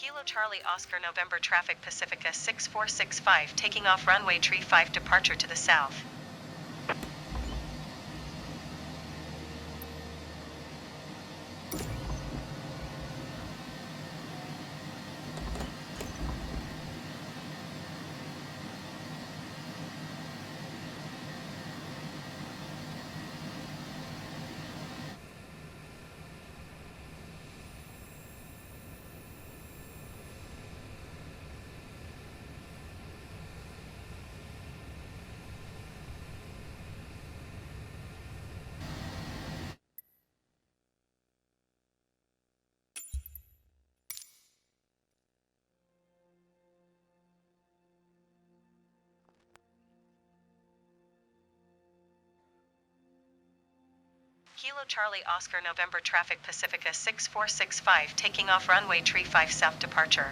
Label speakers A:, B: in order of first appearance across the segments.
A: Kilo Charlie Oscar November traffic Pacifica 6465 taking off runway 35 departure to the south. Kilo Charlie Oscar November traffic Pacifica 6465 taking off runway 35 south departure.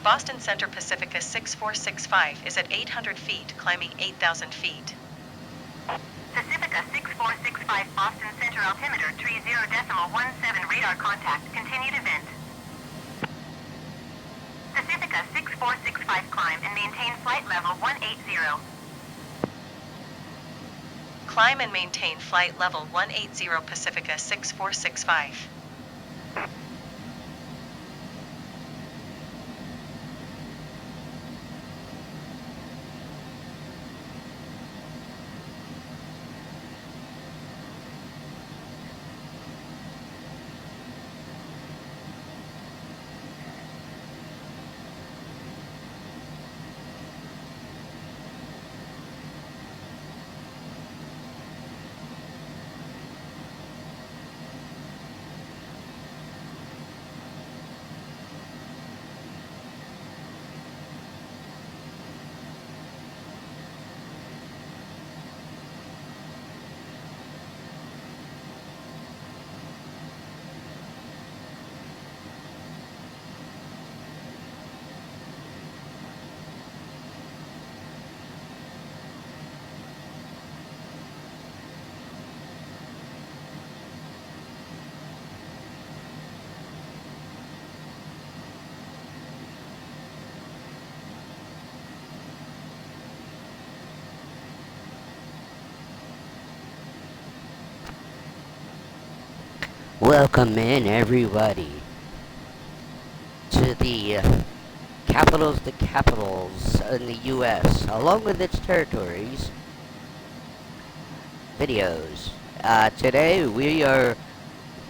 A: Boston Center Pacifica 6465 is at 800 feet, climbing 8,000 feet.
B: Pacifica 6465 Boston Center altimeter 30.17 radar contact, continued event. Pacifica 6465 climb and maintain flight level 180.
A: Climb and maintain flight level 180 Pacifica 6465.
C: Welcome in, everybody, to the capitals in the U.S., along with its territories, videos. Today we are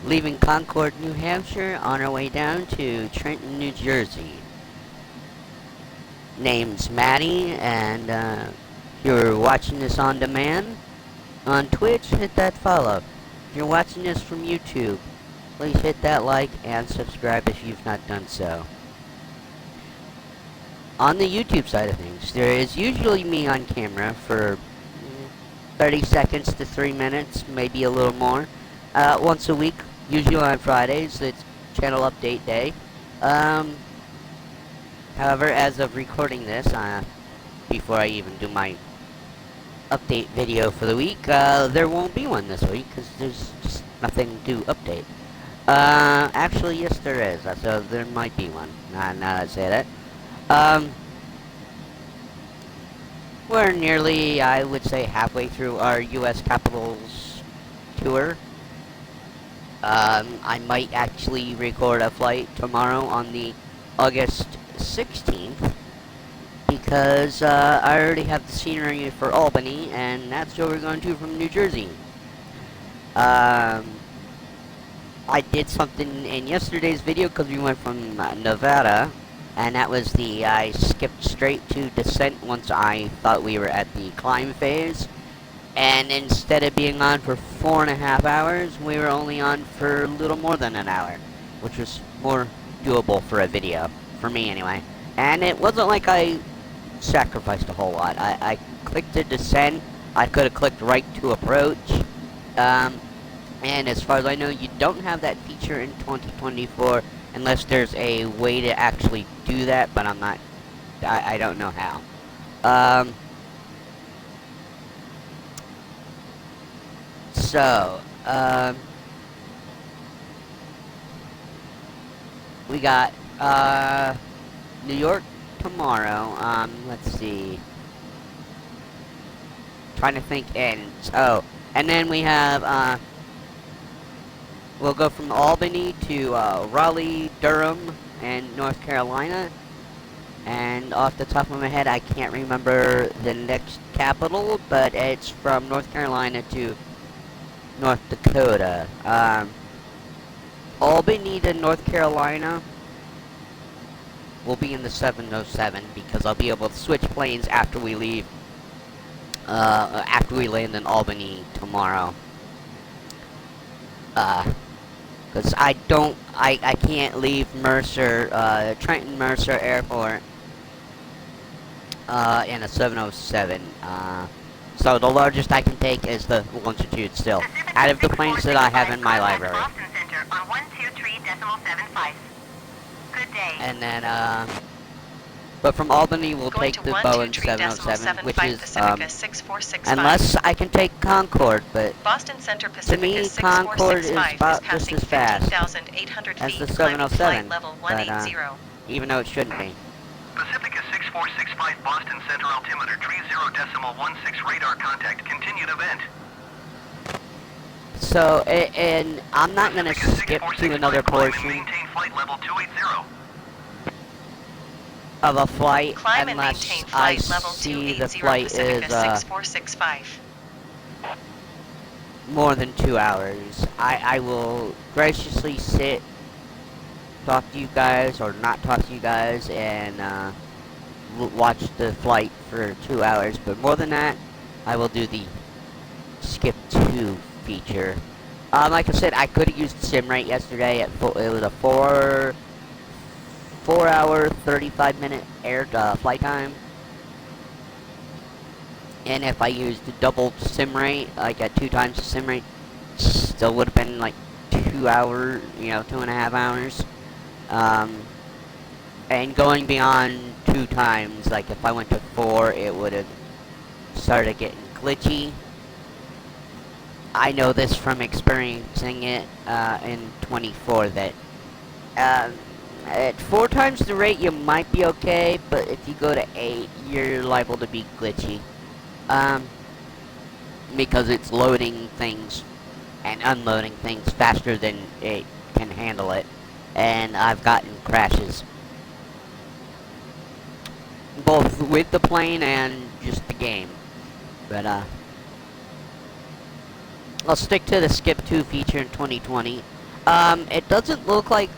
C: leaving Concord, New Hampshire, on our way down to Trenton, New Jersey. Name's Maddie, and if you're watching this on demand on Twitch, hit that follow. If you're watching this from YouTube, please hit that like and subscribe if you've not done so. On the YouTube side of things, there is usually me on camera for 30 seconds to 3 minutes, maybe a little more, once a week, Usually on Fridays, it's channel update day. Um, However, as of recording this, before I even do my update video for the week, there won't be one this week because there's just nothing to update. Actually, yes, there is. So there might be one. Now that I say that. We're nearly, I would say, halfway through our U.S. Capitals tour. I might actually record a flight tomorrow on the August 16th because I already have the scenery for Albany, and that's where we're going to from New Jersey. I did something in yesterday's video because we went from Nevada, and that was I skipped straight to descent once I thought we were at the climb phase. And instead of being on for 4.5 hours, we were only on for a little more than an hour, which was more doable for a video, for me anyway. And it wasn't like I sacrificed a whole lot. I clicked to descend, I could have clicked right to approach, and as far as I know, you don't have that feature in 2024, unless there's a way to actually do that, but I don't know how. So, we got, New York tomorrow, let's see. Trying to think ends. Oh, and then we have, we'll go from Albany to, Raleigh, Durham, and North Carolina. And off the top of my head, I can't remember the next capital, but it's from North Carolina to North Dakota. Albany to North Carolina will be in the 707 because I'll be able to switch planes after we leave, after we land in Albany tomorrow. Because I can't leave Trenton Mercer Airport, in a 707. So the largest I can take is the longitude still, out of the planes that I have in my library.
B: Boston Center on 123.75. Good day.
C: And then, but from Albany we'll
A: Going
C: take
A: to
C: the Boeing 707, which is,
A: Pacifica 6465.
C: unless I can take Concorde, but
A: Boston Center
C: to
A: Pacifica
C: me Concorde is
A: 6465
C: about
A: is
C: just
A: passing
C: as fast
A: 15,800
C: as
A: feet,
C: the
A: climbing
C: 707,
A: flight level
C: but,
A: 180.
C: even though it shouldn't be.
D: Pacifica 6465 Boston Center altimeter 30.16 radar contact continued event.
C: So, and I'm not going to skip to another portion
D: Maintain flight level 280.
C: of a flight
A: Climb and
C: unless
A: maintain
C: I
A: flight level
C: see the
A: 280
C: flight
A: Pacifica
C: is
A: 6465.
C: more than 2 hours. I will graciously sit, talk to you guys, or not talk to you guys, and watch the flight for 2 hours. But more than that, I will do the skip to feature. Like I said, I could have used SimRate yesterday. It was a 4 hour, 35-minute flight time. And if I used double SimRate, like at 2 times the SimRate, still would have been like 2 hours, 2.5 hours. And going beyond 2 times, like if I went to 4, it would have started getting glitchy. I know this from experiencing it in 24, that at 4 times the rate you might be okay, but if you go to 8, you're liable to be glitchy. Because it's loading things and unloading things faster than it can handle it. And I've gotten crashes, both with the plane and just the game. But I'll stick to the skip to feature in 2020. It doesn't look like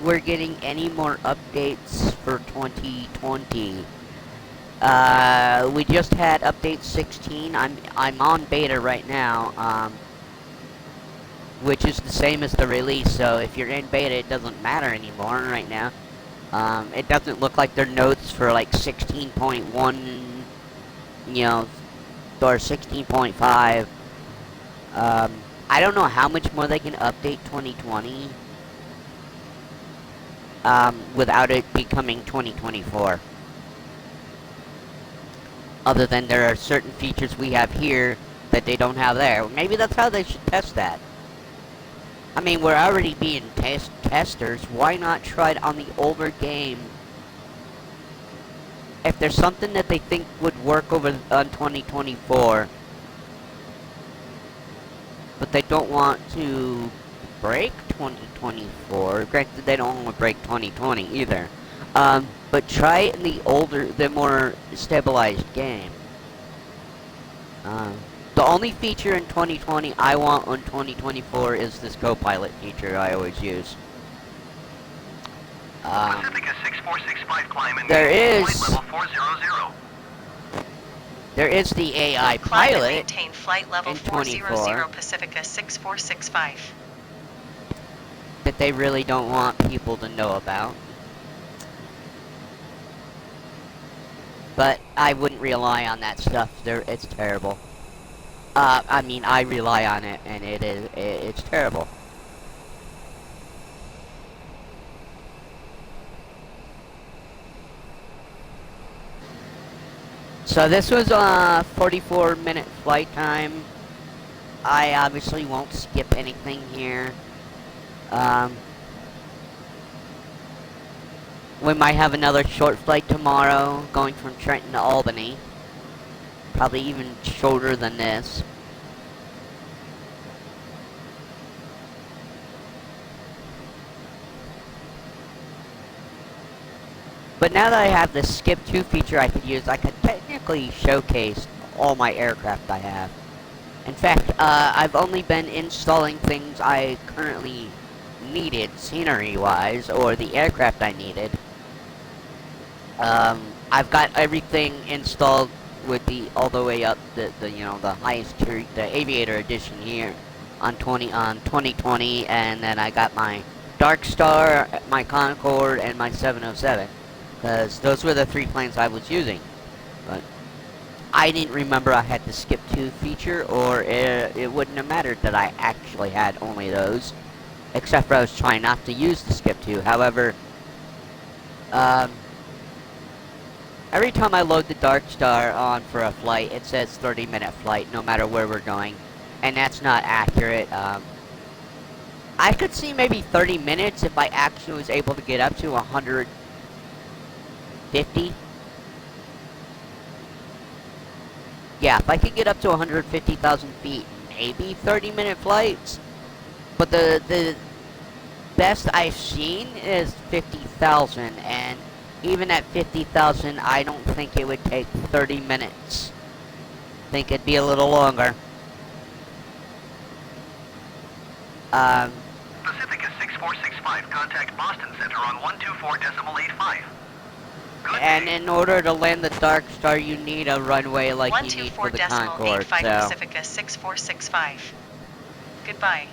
C: we're getting any more updates for 2020. We just had update 16. I'm on beta right now, which is the same as the release. So if you're in beta, it doesn't matter anymore right now. It doesn't look like their notes for like 16.1, or 16.5. I don't know how much more they can update 2020 without it becoming 2024. Other than there are certain features we have here that they don't have there. Maybe that's how they should test that. I mean, we're already being testers. Why not try it on the older game? If there's something that they think would work over on 2024, but they don't want to break 2024. Granted, they don't want to break 2020 either. But try it in the more stabilized game. The only feature in 2020 I want on 2024 is this co-pilot feature I always use.
D: Pacifica 6465 climb and
C: There
D: maintain
C: is-
D: flight level 400.
C: There is the AI
A: Climb and
C: pilot,
A: maintain flight level
C: in
A: 400
C: 24.
A: Pacifica 6465.
C: that they really don't want people to know about. But I wouldn't rely on that stuff. It's terrible. I mean, I rely on it, and it's terrible. So this was a 44-minute flight time. I obviously won't skip anything here. We might have another short flight tomorrow, going from Trenton to Albany. Probably even shorter than this. But now that I have the skip to feature I could use, I could technically showcase all my aircraft I have. In fact, I've only been installing things I currently needed, scenery-wise, or the aircraft I needed. I've got everything installed with the all the way up the highest tier, the Aviator edition here on 2020, and then I got my Dark Star, my Concorde, and my 707, because those were the 3 planes I was using. But I didn't remember I had the skip to feature, or it wouldn't have mattered that I actually had only those, except for I was trying not to use the skip to. However, every time I load the Dark Star on for a flight, it says 30-minute flight, no matter where we're going. And that's not accurate. I could see maybe 30 minutes if I actually was able to get up to 150. Yeah, if I could get up to 150,000 feet, maybe 30-minute flights. But the best I've seen is 50,000, and even at 50,000, I don't think it would take 30 minutes. I think it'd be a little longer.
D: Pacifica 6465, contact Boston Center on 124.85. Good
A: And
D: day.
C: In order to land the Dark Star, you need a runway like you need for the Concorde.
A: 124.85
C: So,
A: Pacifica 6465. Goodbye.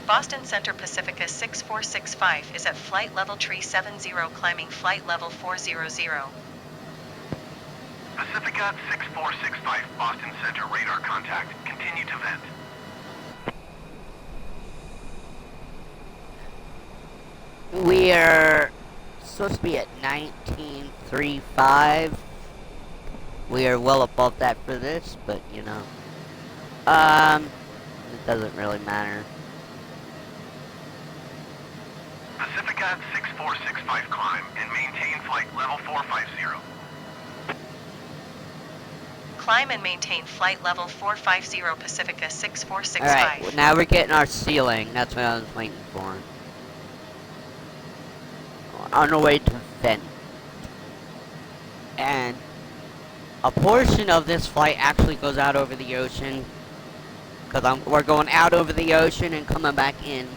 A: Boston Center Pacifica 6465 is at flight level 370, climbing flight level 400.
D: Pacifica 6465, Boston Center radar contact. Continue to vent.
C: we are supposed to be at 1935. We are well above that for this, but it doesn't really matter.
D: Pacifica 6465, climb and maintain flight level 450.
A: Climb and maintain flight level 450 Pacifica 6465.
C: Alright, now we're getting our ceiling. That's what I was waiting for. On our way to vent. And a portion of this flight actually goes out over the ocean. Because we're going out over the ocean and coming back in.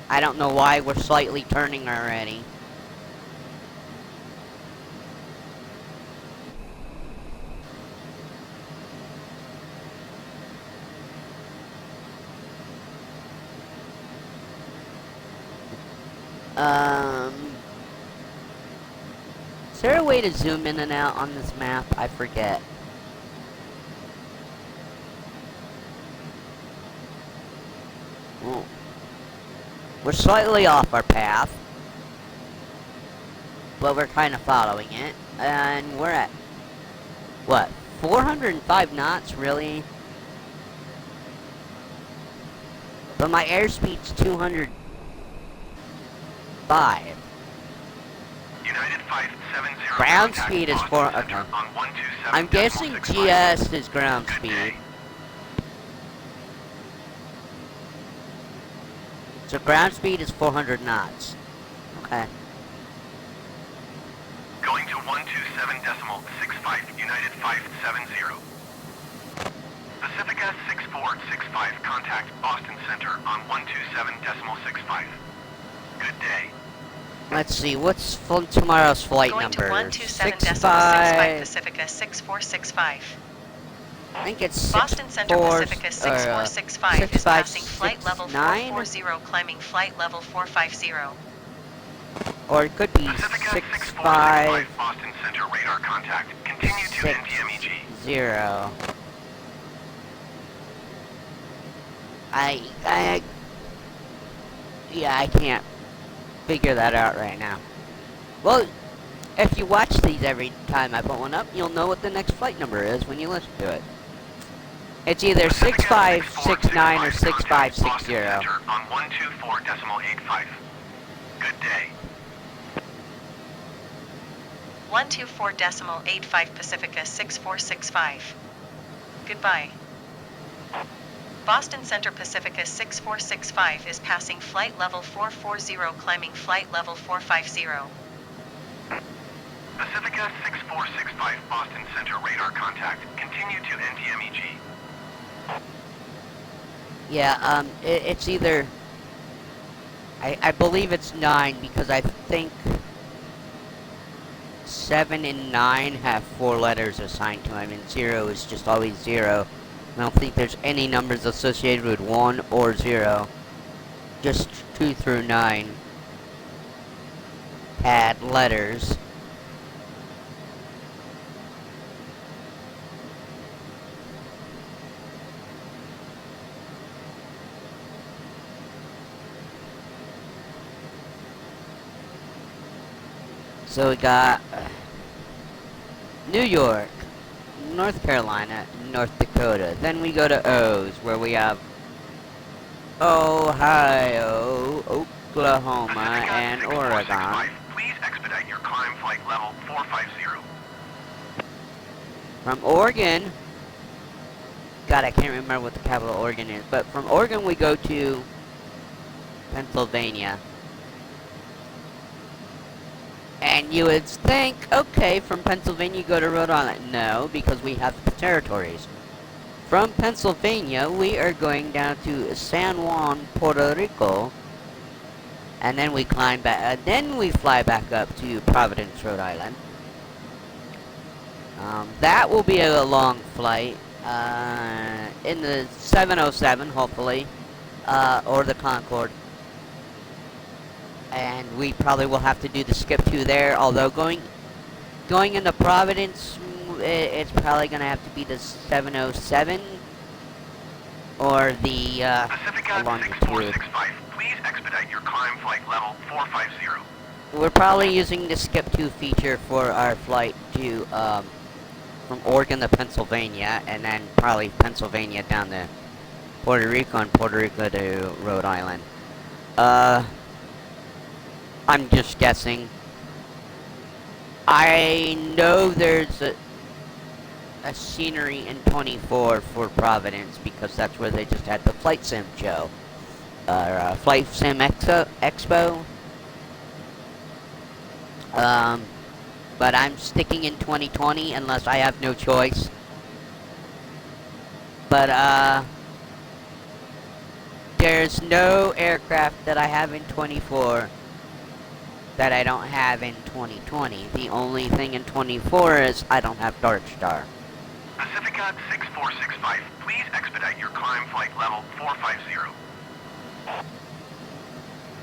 C: I don't know why we're slightly turning already. there a way to zoom in and out on this map? I forget. Well, we're slightly off our path, but we're kind of following it, and we're at, what, 405 knots, really? But my airspeed's 205.
D: United 570.
C: Ground
D: contact
C: speed is
D: Boston
C: 4,
D: Center
C: okay.
D: on 127.65.
C: I'm guessing GS is ground
D: Good
C: speed.
D: day.
C: So ground speed is 400 knots. Okay.
D: Going to 127.65, United 570. Pacifica 6465, contact Boston Center on 127.65. Good day.
C: Let's see, what's tomorrow's flight
A: Going
C: number?
A: to 127.65
C: 65.
A: Pacifica 6465.
C: I think it's
A: Boston Center
C: 64,
A: Pacifica 6465 is passing flight level
C: 6569,
A: 440, climbing flight level 450.
C: or it could be
D: Pacifica
C: 6560.
D: 6465, Boston Center radar contact. Continue to NTMEG.
C: Yeah, I can't figure that out right now. Well, if you watch these every time I put one up, you'll know what the next flight number is when you listen to it. It's either 6569 or 6560.
D: On 124.85. Good day.
A: 124.85 Pacifica 6465. Goodbye. Boston Center Pacifica 6465 is passing flight level 440, climbing flight level 450.
D: Pacifica 6465, Boston Center radar contact. Continue to NTMEG.
C: Yeah, it's either... I believe it's 9 because I think 7 and 9 have 4 letters assigned to them, and 0 is just always 0. I don't think there's any numbers associated with 1 or 0. Just 2 through 9 had letters. So we got New York, North Carolina, North Dakota. Then we go to O's, where we have Ohio, Oklahoma, and Oregon.
D: Please expedite your climb flight level 450.
C: From Oregon, God, I can't remember what the capital of Oregon is, but from Oregon we go to Pennsylvania. And you would think, okay, from Pennsylvania you go to Rhode Island. No, because we have the territories. From Pennsylvania, we are going down to San Juan, Puerto Rico, and then we climb back. Then we fly back up to Providence, Rhode Island. That will be a long flight, in the 707, hopefully, or the Concorde. And we probably will have to do the skip to there, although going into Providence, it's probably going to have to be the 707 or the
D: Pacifica
C: longitude.
D: 6465, please expedite your climb flight level 450.
C: We're probably using the skip to feature for our flight to from Oregon to Pennsylvania, and then probably Pennsylvania down to Puerto Rico, and Puerto Rico to Rhode Island. I'm just guessing. I know there's a scenery in 24 for Providence, because that's where they just had the Flight Sim show. Flight Sim Expo. But I'm sticking in 2020 unless I have no choice. But, there's no aircraft that I have in 24 that I don't have in 2020. The only thing in 24 is I don't have Dark Star.
D: Pacifica 6465, please expedite your climb flight level 450.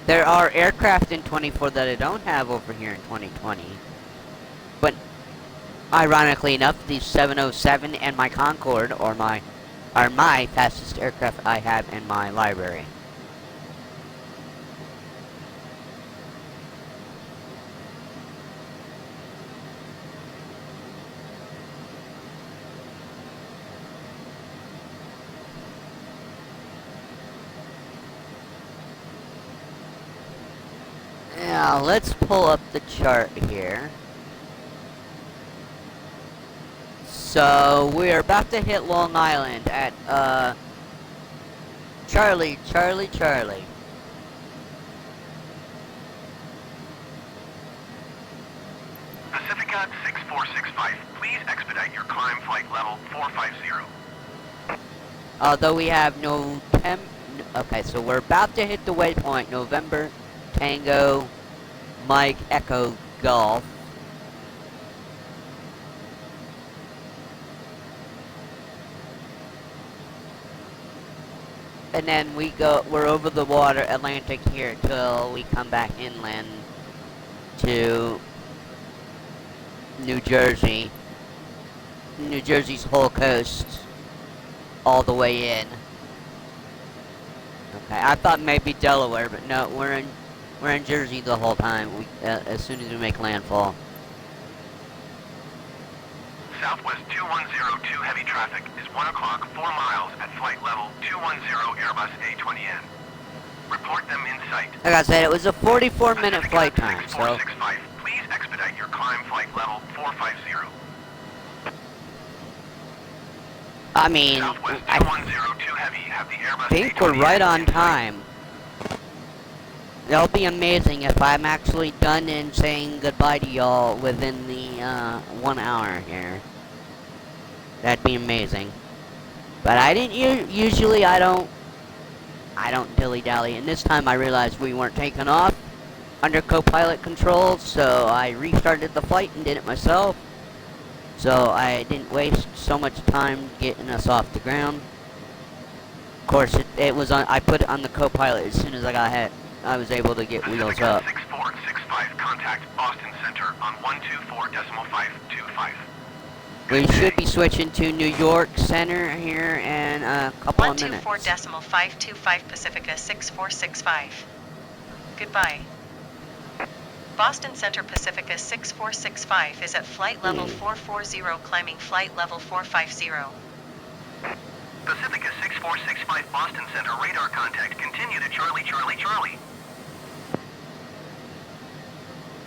C: There are aircraft in 24 that I don't have over here in 2020. Ironically enough, the 707 and my Concorde are my fastest aircraft I have in my library. Now, let's pull up the chart here. So, we're about to hit Long Island at, Charlie.
D: Pacifica 6465, please expedite your climb flight level 450.
C: Although we have no okay, so we're about to hit the waypoint, November, Tango, Mike, Echo, Golf. And then we're over the water, Atlantic here, till we come back inland to New Jersey. New Jersey's whole coast, all the way in. Okay, I thought maybe Delaware, but no, we're in Jersey the whole time. As soon as we make landfall.
D: Southwest 2102 heavy traffic is 1 o'clock, 4 miles at flight level 210 Airbus A20N. Report them in sight.
C: Like I said, it was a 44-minute flight time, so.
D: 6465, please expedite your climb flight level 450.
C: I mean,
D: Southwest
C: I
D: 2102 heavy, have the Airbus
C: think
D: A20N
C: we're right on
D: in sight.
C: time. That'll be amazing if I'm actually done and saying goodbye to y'all within the 1 hour here. That'd be amazing. But I didn't usually I don't dilly-dally, and this time I realized we weren't taking off under co-pilot control, so I restarted the flight and did it myself. So I didn't waste so much time getting us off the ground. Of course, it was on. I put it on the co-pilot as soon as I was able to get wheels
D: Pacifica
C: up.
D: 6465, contact Boston Center on 124.525.
C: We should be switching to New York Center here in a couple of minutes.
A: 124.525 Pacifica 6465. Goodbye. Boston Center Pacifica 6465 is at flight level 440, climbing flight level 450.
D: Pacifica 6465 Boston Center radar contact. Continue to Charlie.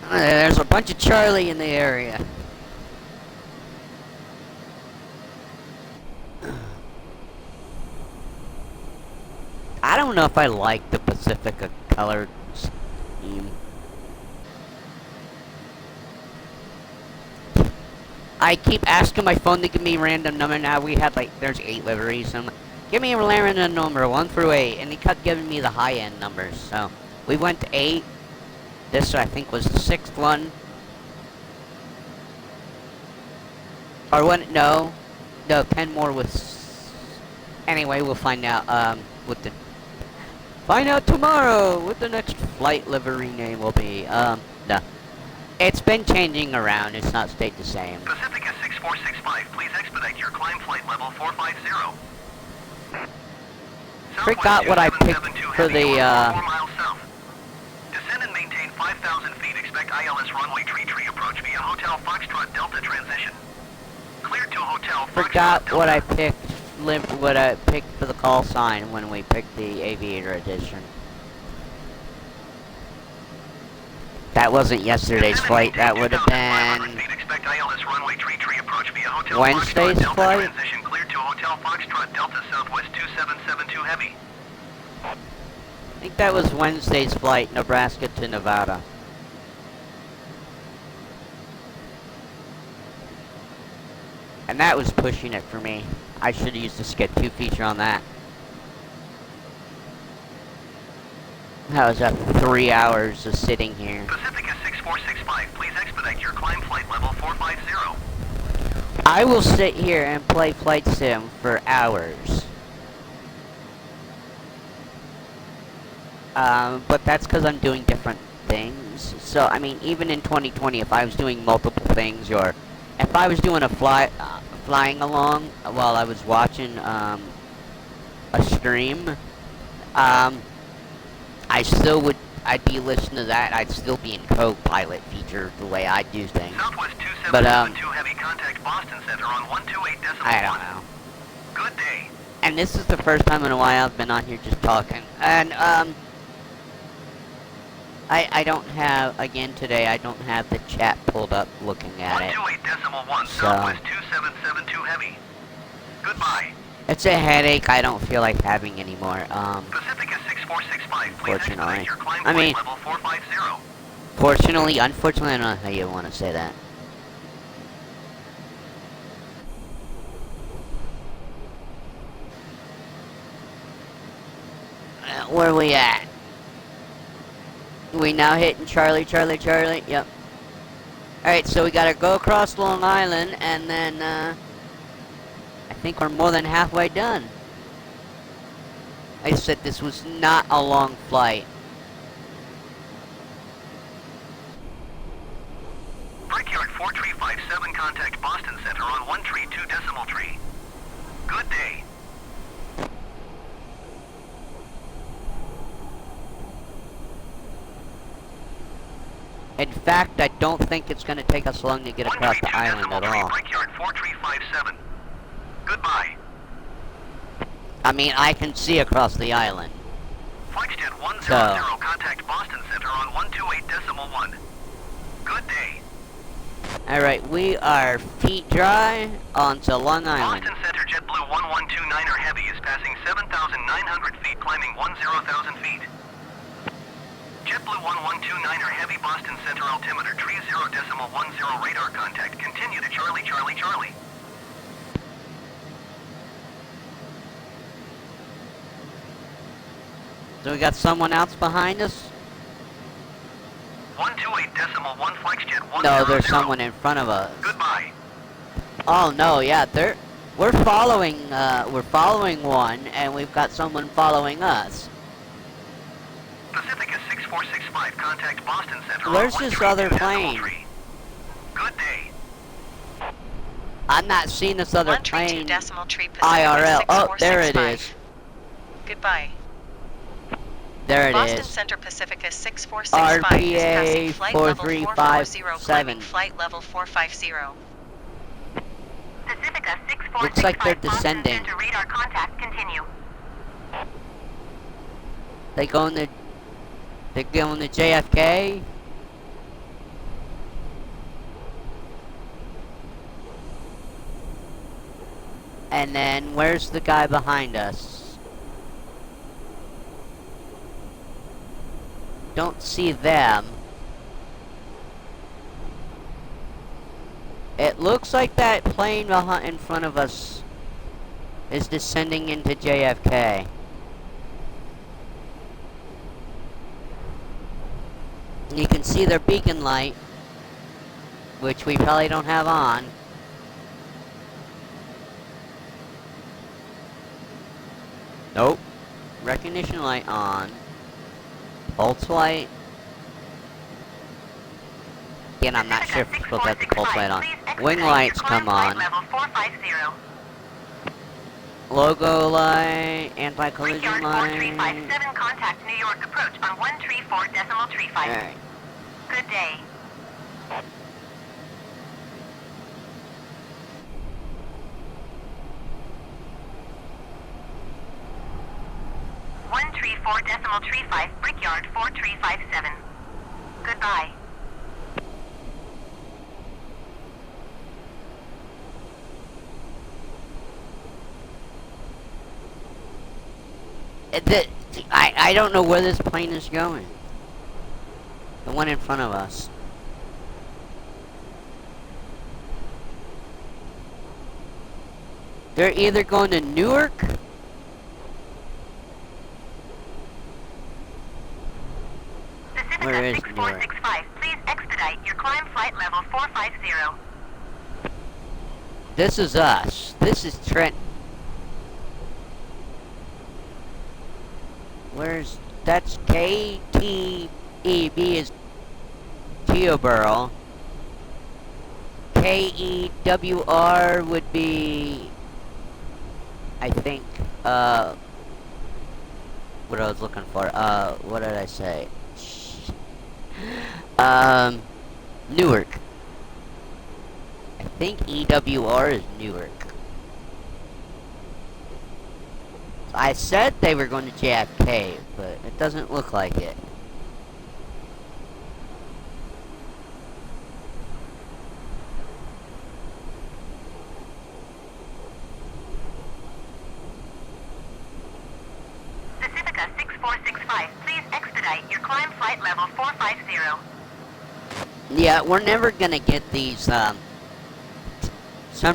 C: There's a bunch of Charlie in the area. I don't know if I like the Pacifica color scheme. I keep asking my phone to give me a random number. Now we had there's 8 liveries. And give me a random number, 1 through 8. And he kept giving me the high-end numbers. So we went to 8. This, I think, was the 6th one. Or when, no, 10 more was, anyway, we'll find out, find out tomorrow what the next flight livery name will be. No. It's been changing around, it's not stayed the same.
D: Pacifica 6465, please expedite your climb flight level 450.
C: Forgot what I picked for the,
D: 4 miles south. Descend and maintain 5,000 feet. Expect ILS runway tree approach via Hotel Foxtrot Delta transition. Clear to Hotel Foxtrot
C: Forgot
D: Delta.
C: what I picked for the call sign when we picked the Aviator Edition. That wasn't yesterday's flight, that would have been
D: Expect ILS runway tree approach via Hotel
C: Wednesday's
D: Foxtrot Delta
C: flight?
D: transition. Clear to Hotel Foxtrot Delta Southwest 2772 heavy.
C: I think that was Wednesday's flight, Nebraska to Nevada. And that was pushing it for me. I should have used the Skid 2 feature on that. That was up 3 hours of sitting here.
D: Pacifica 6465, please expedite your climb flight level 450.
C: I will sit here and play Flight Sim for hours. But that's because I'm doing different things. So, I mean, even in 2020, if I was doing multiple things, or if I was doing a flying along while I was watching a stream, I'd be listening to that. I'd still be in co-pilot feature the way I do things.
D: Southwest
C: But
D: 2772 heavy contact Boston Center on 128.1.
C: I don't know.
D: Good day.
C: And this is the first time in a while I've been on here just talking. And I don't have, again today, I don't have the chat pulled up looking at it.
D: 128.1
C: So,
D: Southwest 2772 heavy. Goodbye.
C: it's a headache I don't feel like having anymore.
D: Pacifica 6465, please
C: Fortunately.
D: expedite your climb
C: I mean-
D: flight level 450.
C: Fortunately, unfortunately, I don't know how you want to say that. Where are we at? We now hitting Charlie, Charlie, Charlie. Yep. Alright, so we gotta go across Long Island, and then, I think we're more than halfway done. I said this was not a long flight.
D: Brickyard 4357, contact Boston Center on 132 decimal tree. Good day.
C: In fact, I don't think it's gonna take us long to get across the
D: 132
C: island
D: decimal
C: at
D: tree,
C: all.
D: Brickyard 4357. Goodbye.
C: I mean, I can see across the island.
D: Flexjet 100,
C: So-
D: contact Boston Center on 128 decimal 1. Good day.
C: Alright, we are feet dry onto Long Island.
D: Boston Center JetBlue 1129er Heavy is passing 7,900 feet, climbing 10,000 feet. JetBlue 1129er Heavy, Boston Center altimeter, tree 0.10 radar contact. Continue to Charlie, Charlie, Charlie.
C: So we got someone else behind us?
D: 128.1 Flexjet 100.
C: No, there's someone in front of us.
D: Goodbye.
C: Oh no, yeah, we're following one, and we've got someone following us.
D: Pacifica 6465, contact Boston Center on
C: Where's this other
D: 132
C: plane?
D: decimal tree. Good day.
C: I'm not seeing this other
A: 132
C: plane.
A: decimal tree Pacifica
C: IRL. Oh, there it
A: 6465.
C: is.
A: Goodbye.
C: There it
A: Boston
C: is.
A: Center Pacifica 6465 is passing
C: RPA
A: flight level 440,
C: 4357.
A: climbing flight level 450.
B: Pacifica 6465.
C: Looks like they're
B: Boston
C: descending.
B: Center radar contact. Continue.
C: They're going to JFK. And then where's the guy behind us? Don't see them. It looks like that plane in front of us is descending into JFK. You can see their beacon light, which we probably don't have on. Nope. Recognition light on. Pulse light. Again, I'm not sure if we're supposed to have the pulse light on. Wing lights come on.
B: Level 450.
C: Logo light, anti-collision
B: Brickyard
C: light.
B: 4357, contact New York approach on 134 decimal tree 5.
C: Alright.
B: Good day. One tree 4 decimal tree 5, Brickyard 4357. Goodbye.
C: I don't know where this plane is going. The one in front of us. They're either going to Newark.
B: Pacifica
C: Where is
B: 6465, please expedite your climb flight level 450.
C: This is us. This is Trent. Where's... That's KTEB is Teoboro. KEWR would be, I think, what I was looking for, what did I say? Newark. I think EWR is Newark. I said they were going to JFK, but it doesn't look like it.
B: Pacifica 6465, please expedite your climb flight level 450.
C: Yeah, we're never gonna get these, some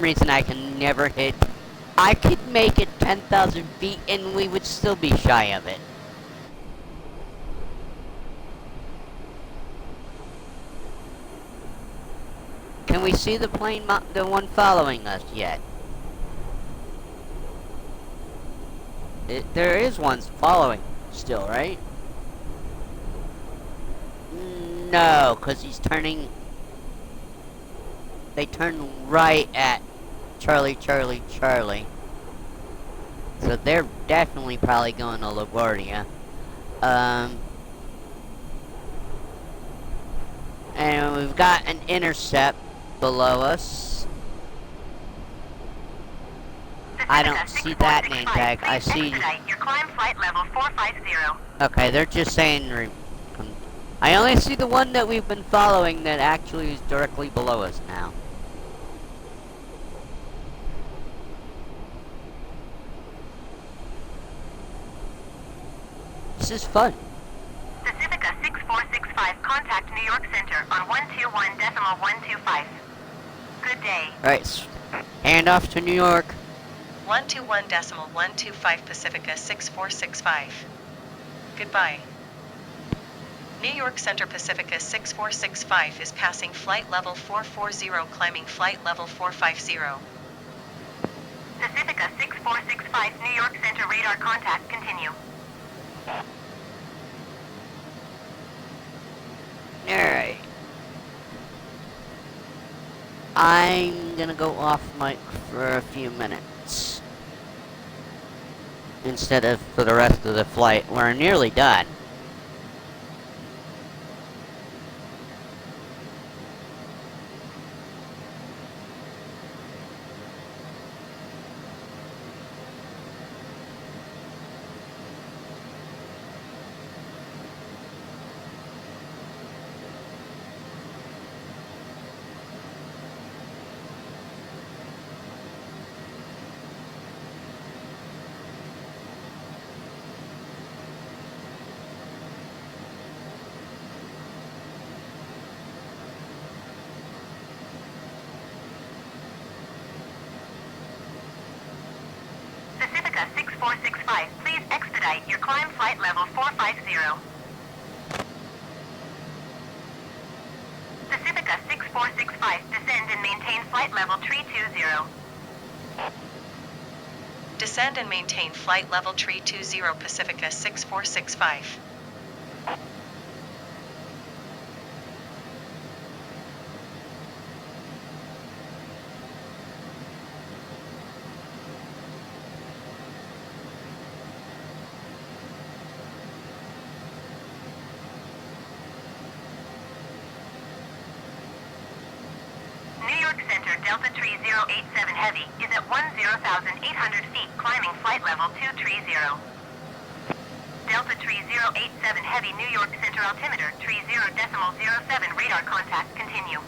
C: reason I can never hit. I could make it 10,000 feet and we would still be shy of it. Can we see the plane, the one following us yet? There is one following still, right? No, because he's turning. They turn right at Charlie, Charlie, Charlie. So they're definitely probably going to LaGuardia. And we've got an intercept below us. I don't see that name tag. I see.
B: Your climb flight level 450.
C: Okay, they're just saying. I only see the one that we've been following that actually is directly below us now. This is fun.
B: Pacifica 6465, contact New York Center on 121.125. Good day.
C: Alright, hand off to New York.
A: 121.125 Pacifica 6465. Goodbye. New York Center Pacifica 6465 is passing flight level 440, climbing flight level 450.
B: Pacifica 6465, New York Center radar contact, continue.
C: Alright. I'm gonna go off mic for a few minutes. Instead of for the rest of the flight. We're nearly done.
B: Pacifica 6465, please expedite your climb flight level 450. Pacifica 6465, descend and maintain flight level 320.
A: Descend and maintain flight level 320 Pacifica 6465.
B: Delta 3087 Heavy is at 10,800 feet, climbing flight level 230. Delta 3087 Heavy, New York Center altimeter 30.07 radar contact, continue.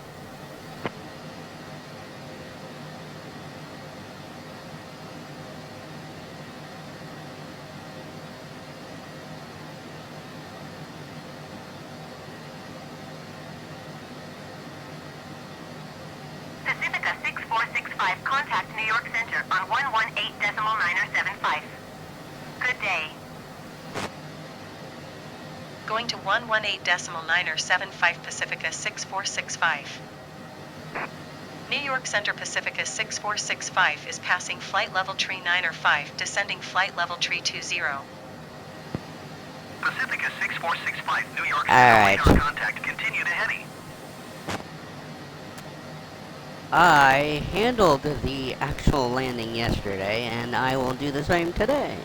B: Pacifica 6465, contact New York Center on 118.975. Good day.
A: Going to 118.975 Pacifica 6465. New York Center Pacifica 6465 is passing flight level 395, descending flight level 320.
D: Pacifica 6465, New York
C: All right.
D: Center radar contact, continue to heavy.
C: I handled the actual landing yesterday, and I will do the same today.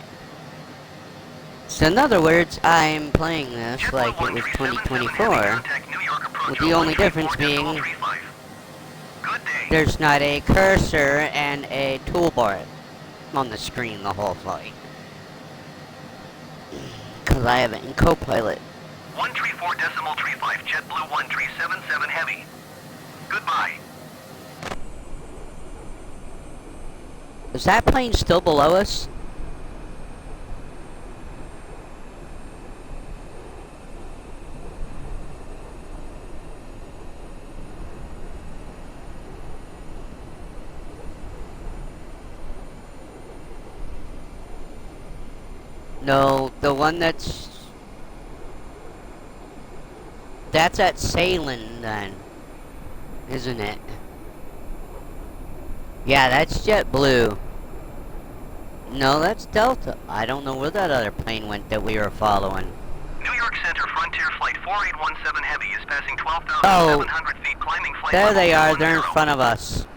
C: So in other words, I'm playing this like it was 2024, with the only difference being there's not a cursor and a toolbar on the screen the whole flight. Because I have it in Copilot.
D: 134.35, JetBlue 1377 Heavy. Goodbye.
C: Is that plane still below us? No, the one that's at Salem then, isn't it? Yeah, that's JetBlue. No, that's Delta. I don't know where that other plane went that we were following.
D: New York Center Frontier Flight 4817 Heavy is passing 12,700 feet, climbing flight
C: There
D: level
C: they are. They're in
D: 210.
C: front of us.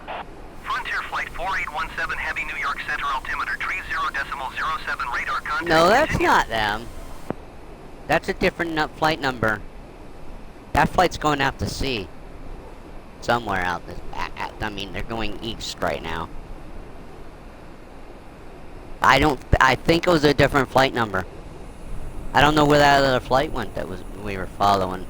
D: Frontier Flight 4817 Heavy, New York Center altimeter 30.07 radar contact.
C: No, that's
D: continue.
C: not them. That's a different flight number. That flight's going out to sea. Somewhere out this. I mean, they're going east right now. I think it was a different flight number. I don't know where that other flight went that we were following.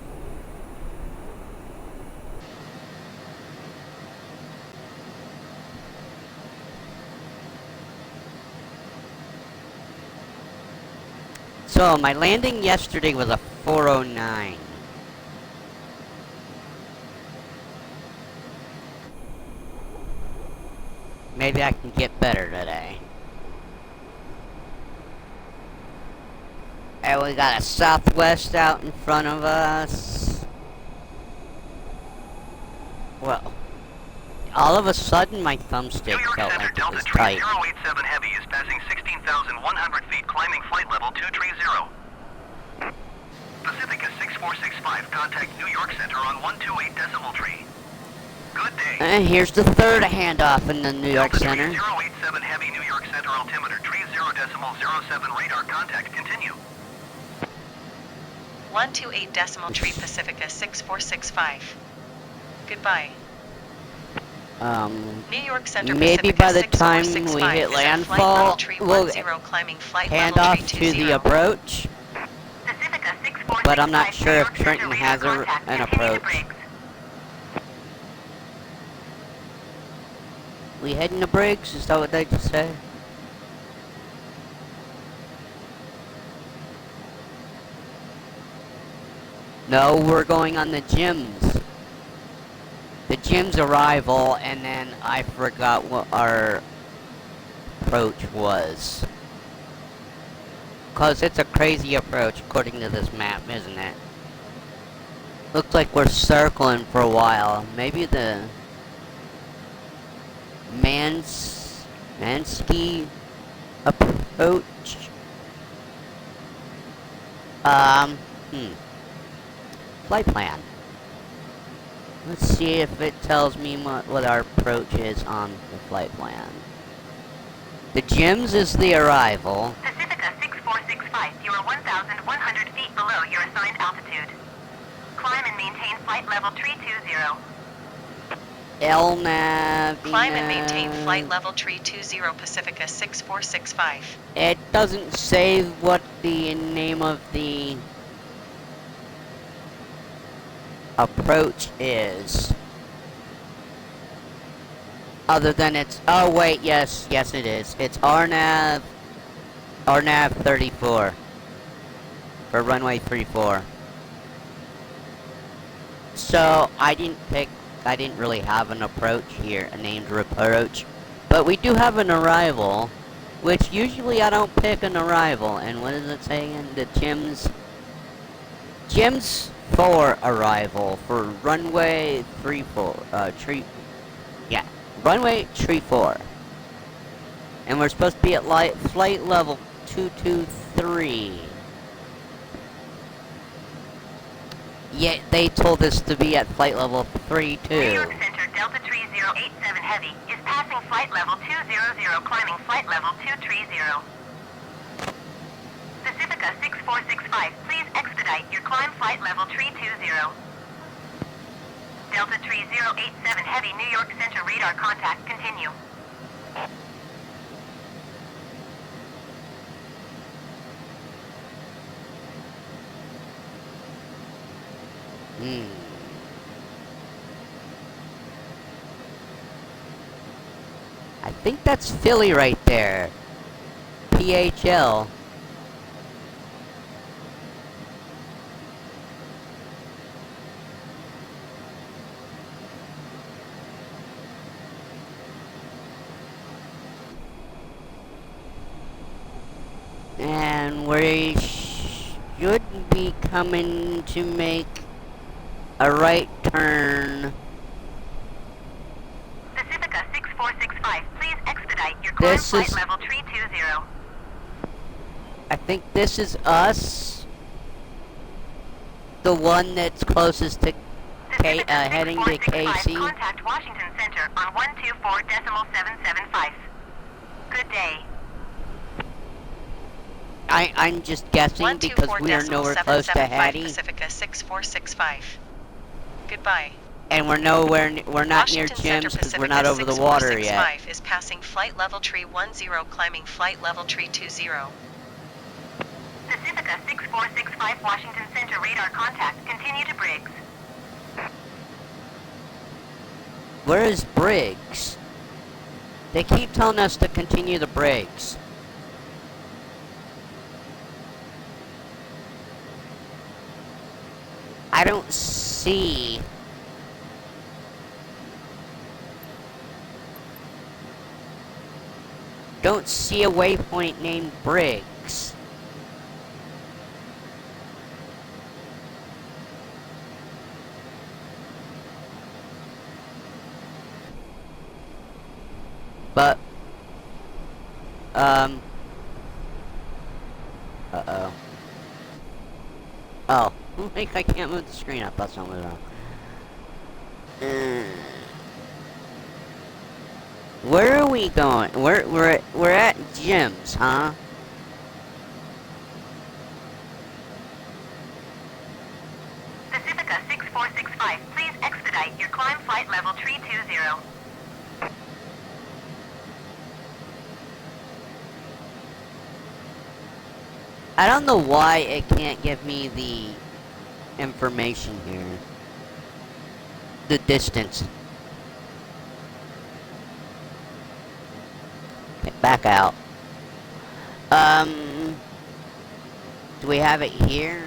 C: So, my landing yesterday was a 409. Maybe I can get better today. And we got a Southwest out in front of us. Well, all of a sudden my thumbstick
D: New York
C: felt
D: Center
C: like it
D: Delta
C: was tight.
D: 3087 Heavy is passing 16,100 feet, climbing flight level 230. Pacifica 6465, contact New York Center on 128.3. Good day.
C: And here's the third handoff in the New York
D: Delta
C: Center.
D: 3087 Heavy, New York Center altimeter 30.07 radar contact, continue.
A: 128.3 Pacifica 6465. Goodbye.
C: New
A: York Center
C: maybe
A: Pacifica
C: by the time
A: 6465
C: we hit
A: is at flight
C: landfall,
A: level tree
C: we'll
A: 10, climbing flight
C: hand
A: level
C: off
A: tree
C: to
A: 20.
C: the approach.
B: Pacifica 6465,
C: But I'm not sure
B: New
C: if
B: York Center
C: Trenton
B: radar
C: has
B: contact.
C: an
B: Continue to
C: approach.
B: brakes.
C: We heading to Briggs? Is that what they just said? No, we're going on the gyms. The gym's arrival, and then I forgot what our approach was. 'Cause it's a crazy approach according to this map, isn't it? Looks like we're circling for a while. Maybe the Mansky approach. Flight plan. Let's see if it tells me what our approach is on the flight plan. The gyms is the arrival.
B: Pacifica 6465, you are 1,100 feet below your assigned altitude. Climb and maintain flight level 320.
C: LNAV.
A: Climb and maintain flight level tree 20 Pacifica 6465.
C: It doesn't say what the name of the approach is. Other than it's, oh wait, yes it is. It's RNAV 34 for runway 34. So I didn't really have an approach here, a named approach, but we do have an arrival, which usually I don't pick an arrival. And what is it saying? The gyms for arrival for runway 34, runway 34. And we're supposed to be at flight level 223. Yeah, they told us to be at flight level 32.
B: New York Center Delta 3087 Heavy is passing flight level 200, climbing flight level 230. Pacifica 6465, please expedite your climb flight level 320. Delta 3087 Heavy, New York Center radar contact, continue.
C: I think that's Philly right there. PHL. And we should be coming to make a right turn.
B: Pacifica 6465, please expedite your climb flight level 320.
C: I think this is us. The one that's closest to heading to KC.
B: Contact Washington Center on 124.775. Good day.
C: I'm just guessing because we are nowhere close to Hattie.
A: Pacifica 6465. Goodbye.
C: And we're not near Jim's because we're not over the water yet.
A: 6465 is passing flight level tree 10, climbing flight level tree 20.
B: Pacifica 6465 Washington Center radar contact. Continue to Briggs.
C: Where is Briggs? They keep telling us to continue to Briggs. I don't see. Don't see a waypoint named Briggs. But, uh-oh. Oh, like I can't move the screen. I thought something was wrong. Where are we going? We're at Jim's, huh?
B: Pacifica 6465, please expedite your climb flight level 320.
C: I don't know why it can't give me the information here. The distance. Okay, back out. Do we have it here?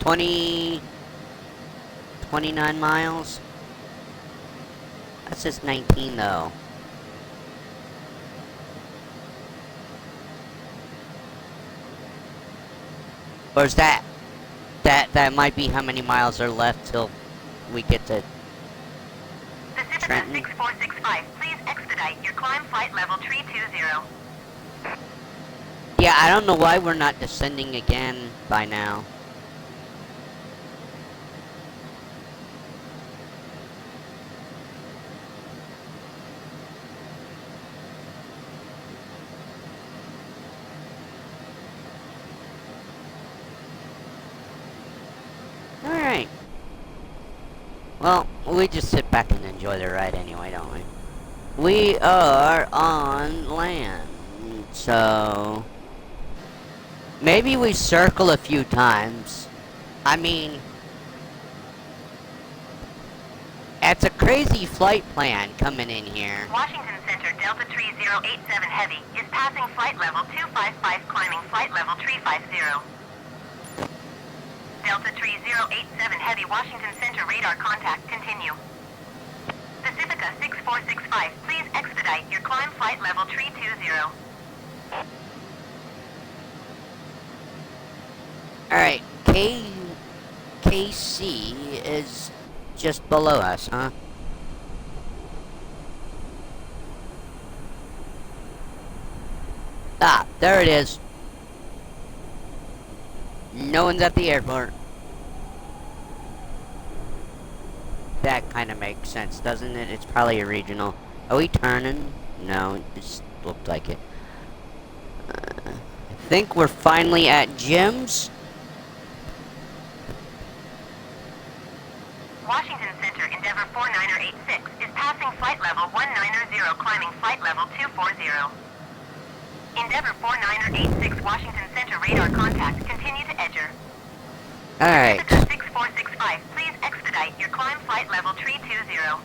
C: $29 miles? That's just 19 though. Or is that might be how many miles are left till we get to
B: Pacifica
C: Trenton?
B: 6465, please expedite your climb flight level 320.
C: Yeah, I don't know why we're not descending again by now. Alright. Well, we just sit back and enjoy the ride anyway, don't we? We are on land, so maybe we circle a few times. I mean, it's a crazy flight plan coming in here.
B: Washington Center Delta 3087 Heavy is passing flight level 255, climbing flight level 350. Delta 3087 Heavy, Washington Center radar contact, continue. Pacifica 6465, please expedite your climb flight level 320.
C: Alright, KC is just below us, huh? Ah, there it is. No one's at the airport. That kind of makes sense, doesn't it? It's probably a regional. Are we turning? No, it just looked like it. I think we're finally at Jim's.
B: Washington Center, Endeavor 49er86 is passing flight level 190, climbing flight level 240. Endeavor 49er86, Washington Center, radar contact, continue to edger.
C: Alright.
B: Pacifica 6465, please expedite your climb flight level 320.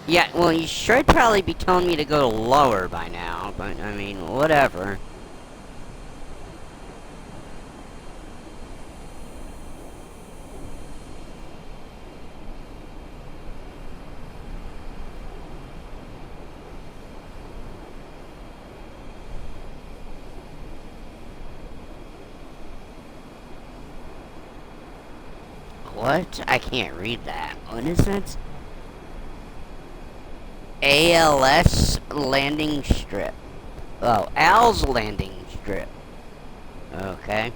C: Yeah, well, you should probably be telling me to go lower by now, but, I mean, whatever. What? I can't read that. What is that? ALS landing strip. Oh, Al's landing strip. Okay.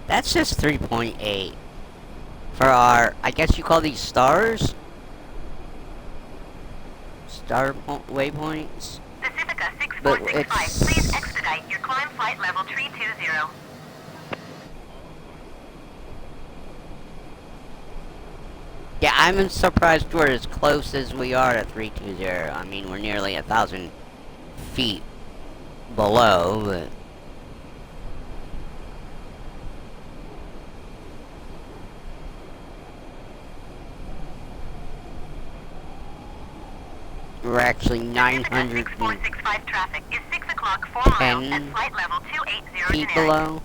C: That's just 3.8. For our, I guess you call these stars? Star waypoints?
B: Pacifica 6465, please expedite your climb flight level 320.
C: Yeah, I'm surprised we're as close as we are to 320. I mean, we're nearly 1,000 feet below, but... We're actually 900
B: 6465 traffic is 6 o'clock 4 miles at flight level 280
C: feet
B: generic.
C: below.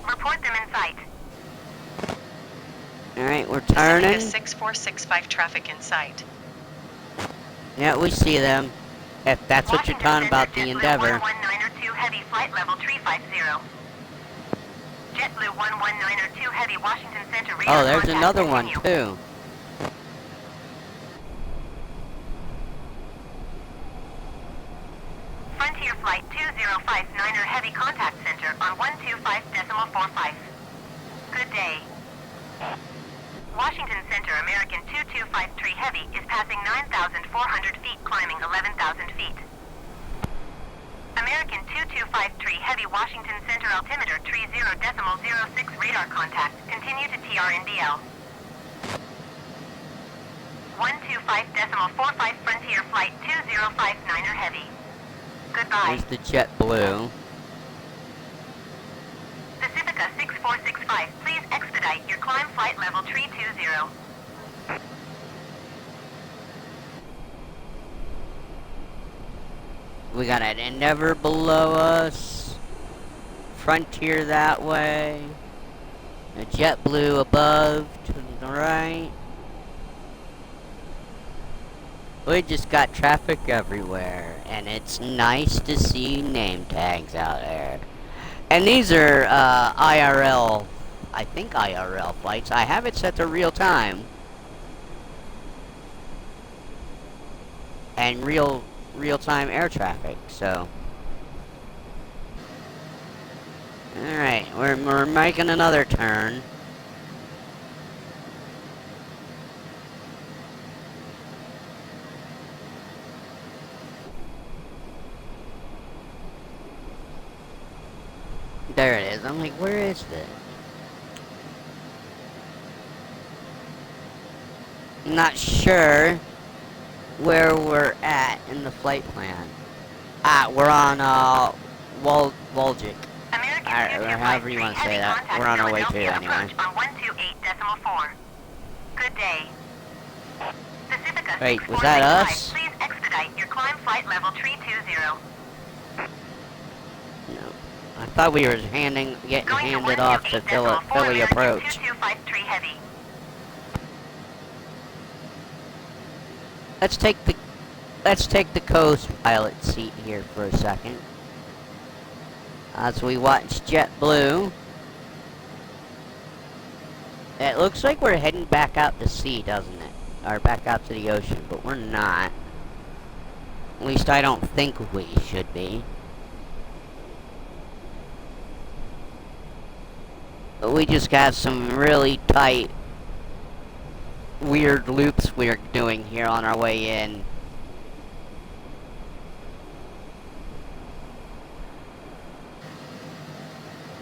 B: Report them in sight.
C: Alright, we're turning.
A: Pacifica 6465 traffic in sight.
C: Yeah, we see them. If that's what you're talking about, the Endeavor.
B: JetBlue 1192 heavy flight level 350. JetBlue 1192 heavy Washington Center radar
C: Oh, there's
B: contact,
C: another one
B: continue.
C: too.
B: Frontier Flight 2059er Heavy Contact Center on 125.45. Good day. Washington Center American 2253 Heavy is passing 9,400 feet, climbing 11,000 feet. American 2253 Heavy Washington Center altimeter 30.06 radar contact. Continue to TRNDL. 125.45 Frontier Flight 2059er Heavy. Goodbye.
C: There's the JetBlue.
B: Pacifica 6465, please expedite your climb flight level 320.
C: We got an Endeavor below us. Frontier that way. A JetBlue above to the right. We just got traffic everywhere, and it's nice to see name tags out there. And these are IRL, I think IRL flights. I have it set to real time. And real-time air traffic, so. Alright, we're making another turn. There it is. I'm like, where is this? I'm not sure where we're at in the flight plan. Ah, we're on, Volgic.
B: American
C: Or however you want to say that. We're on our way to it anyway.
B: On 128.4. Good day. Pacifica
C: Wait, was that us?
B: Please expedite your climb flight level 320.
C: No. I thought we were getting handed off to Philly approach.
B: 2253 heavy.
C: Let's take the let's take the co-pilot seat here for a second. As we watch JetBlue. It looks like we're heading back out to sea, doesn't it? Or back out to the ocean, but we're not. At least I don't think we should be. But we just got some really tight, weird loops we're doing here on our way in.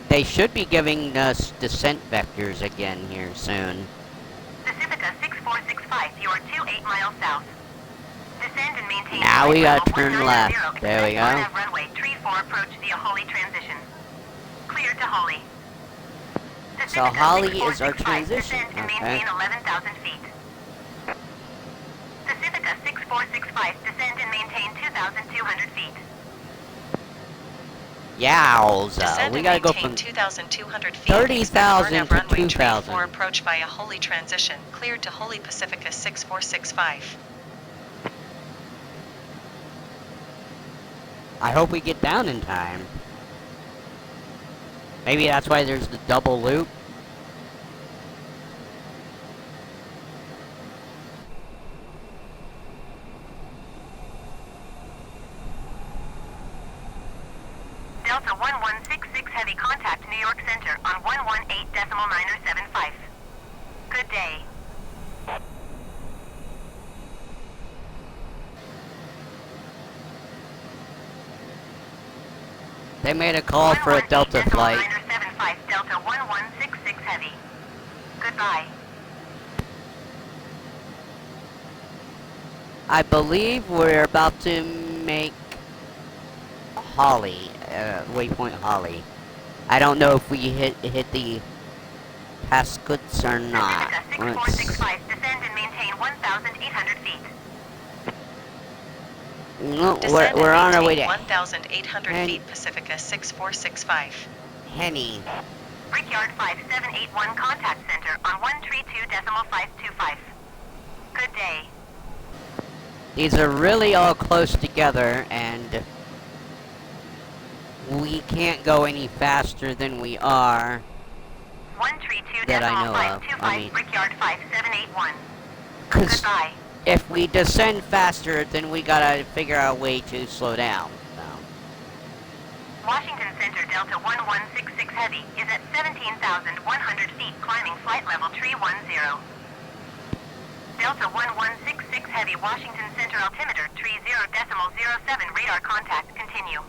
C: They should be giving us descent vectors again here soon.
B: Pacifica 6465, you are 28 miles south. Descend and maintain.
C: Now we gotta turn
B: 190,
C: left. There we go.
B: Runway, tree 4, approach via Holly transition. Clear to Holly.
C: So
B: Pacifica
C: Holly is our
B: 6465,
C: transition.
B: Descend and
C: Okay.
B: maintain 11,000 feet. Pacifica 6465, descend and maintain 2,200 feet.
C: Yowza.
A: Descend
C: We
A: and
C: gotta go
A: maintain
C: from
A: 2,200 feet.
C: 30,000
A: Expect
C: to
A: runway tree
C: 2,000.
A: 4 approach via Holy transition. Cleared to Holy Pacifica 6465.
C: I hope we get down in time. Maybe that's why there's the double loop.
B: Delta 1166 heavy contact New York Center on 118.975. Good day.
C: They made a call for a Delta flight.
B: 975 Delta 1166 heavy. Goodbye.
C: I believe we're about to make Holly, waypoint Holly. I don't know if we hit the Kcon-Kttn or not.
B: Pacifica
C: Let's,
B: 6465, descend and maintain 1,800 feet.
C: no,
A: Descend
C: we're
A: and
C: on our way to
A: 1,800
C: Hen-
A: feet Pacifica 6465.
C: Henny.
B: Brickyard 5781 contact center on 132.525. Good day.
C: These are really all close together, and we can't go any faster than we are.
B: 132.525
C: That I know of. I mean-
B: Brickyard 5781.
C: 'Cause
B: Goodbye.
C: if we descend faster, then we gotta figure out a way to slow down. So.
B: Washington Center Delta 1166 Heavy is at 17,100 feet climbing flight level 310. Delta 1166 Heavy Washington Center altimeter 30.07 radar contact continue.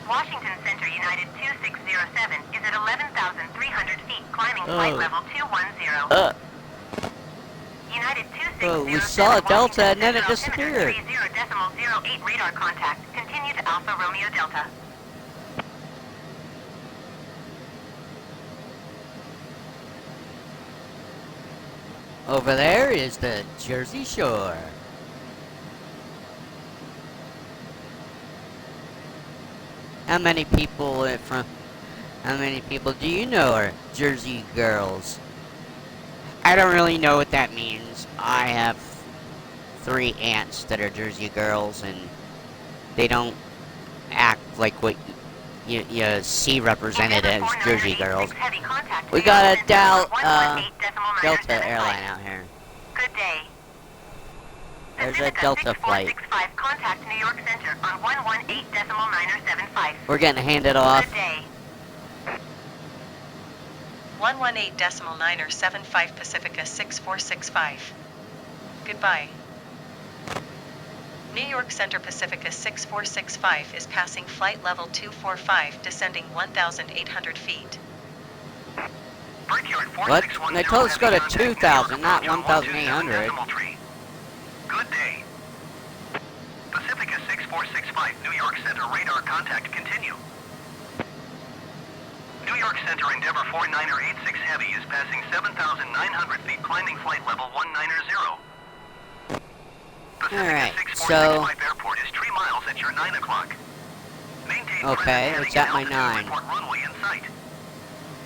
B: Washington Center United 2607 is at 11,300 feet climbing flight
C: Oh.
B: level 210. United 2607
C: Oh, we saw a Delta and then it
B: Washington Center
C: disappeared.
B: altimeter 30.08 radar contact. Continue to Alpha Romeo Delta.
C: Over there is the Jersey Shore. How many people do you know are Jersey girls? I don't really know what that means. I have 3 aunts that are Jersey girls, and they don't act like what you see represented as Jersey girls. We got a Delta airline out here.
B: Good day.
C: There's a
B: Pacifica
C: Delta flight.
B: 6465, contact New York Center on 118.975.
C: We're getting handed off.
B: Good day.
A: 118.975 Pacifica 6465. Goodbye. New York Center Pacifica 6465 is passing flight level 245, descending 1,800 feet.
D: Brickyard
C: What?
D: 4610
C: They told us to go to
D: heavy contact
C: 2,000, not
D: New York
C: 1,800.
D: 127.3. Good day. Pacifica 6465, New York Center radar contact continue. New York Center Endeavor 4986 Heavy is passing 7,900 feet climbing flight level 190. Pacifica
C: Alright,
D: 6465
C: so
D: Airport is 3 miles at your 9 o'clock. Maintain
C: Okay, it's at my 9.
D: Report runway in sight.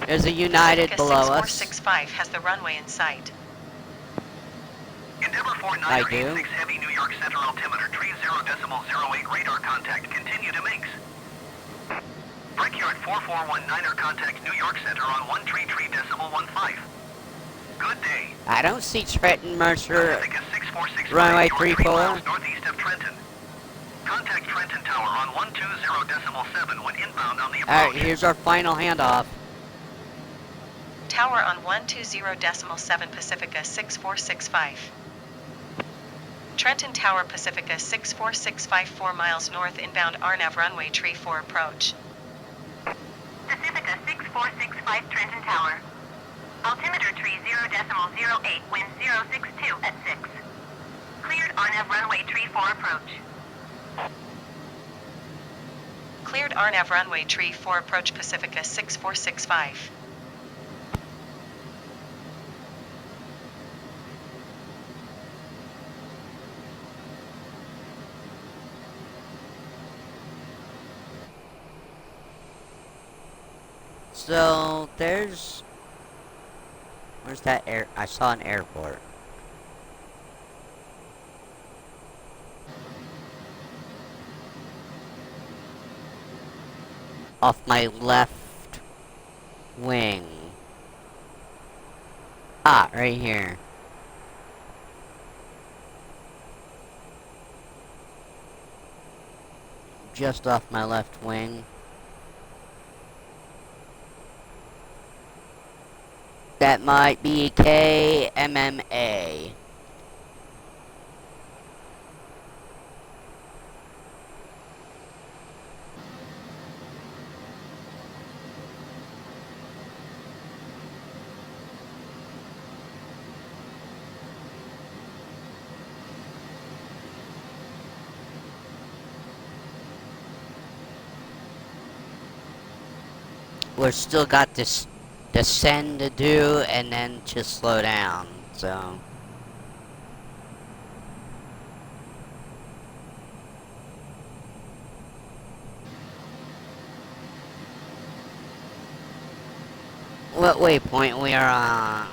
C: There's a United
A: Pacifica
C: below us.
A: 6465 has the runway in sight.
D: Endeavor
C: I
D: 49er
C: do.
D: 86 Heavy New York Center altimeter 30.08 radar contact continue to makes. Brickyard 4419er contact New York Center on 133.15. Good day.
C: I don't see Trenton Mercer.
D: Pacifica 6465
C: Runway
D: you are 3
C: 34.
D: miles northeast of Trenton. Contact Trenton Tower on 120.7 when inbound on the approach.
C: Alright, here's our final handoff.
A: Tower on 120.7 Pacifica 6465. Trenton Tower Pacifica 6465 4 miles north inbound RNAV runway tree 4 approach.
B: Pacifica 6465 Trenton Tower. Altimeter tree 0.08, wind 062 at 6. Cleared RNAV runway tree 4 approach.
A: Cleared RNAV runway tree 4 approach Pacifica 6465.
C: So, there's... Where's that air? I saw an airport. Off my left wing. Ah, right here. Just off my left wing. That might be KMMA. We've still got this descend to do and then just slow down, so. What waypoint we are on?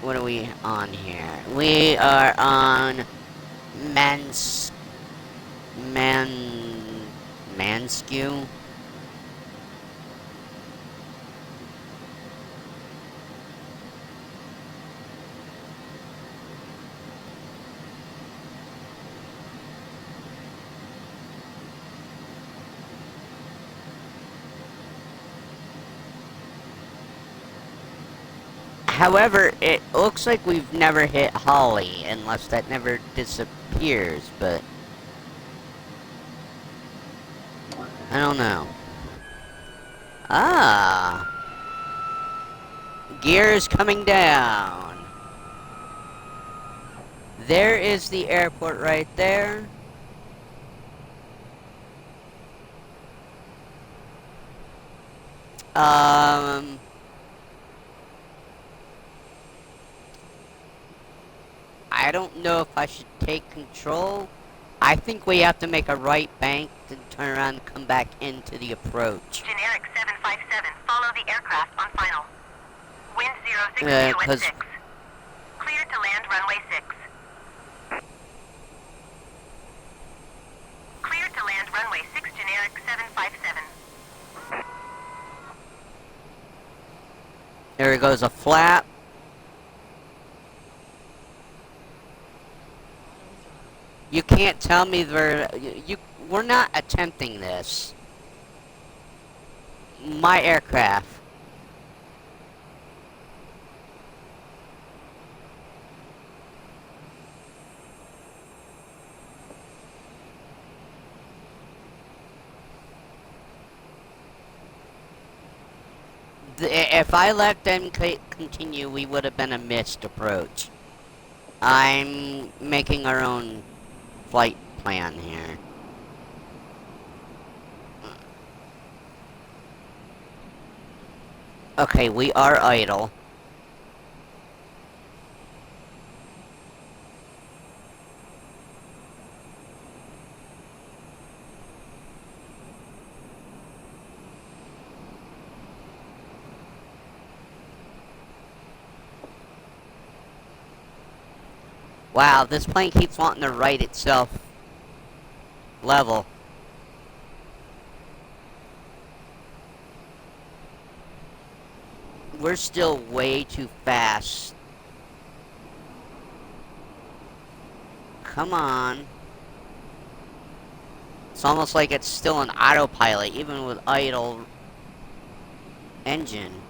C: What are we on here? We are on Manskew. However, it looks like we've never hit Holly, unless that never disappears, but... I don't know. Ah! Gears coming down. There is the airport right there. I don't know if I should take control. I think we have to make a right bank to turn around and come back into the approach.
B: Generic 757, follow the aircraft on final. Wind 062 at 6. Cleared to land runway 6. Cleared to land runway 6, generic 757.
C: There goes a flap. You can't tell me we're not attempting this. My aircraft. If I let them continue, we would have been a missed approach. I'm making our own flight plan here. Okay, we are idle. Wow, this plane keeps wanting to right itself level. We're still way too fast. Come on. It's almost like it's still an autopilot, even with idle engine.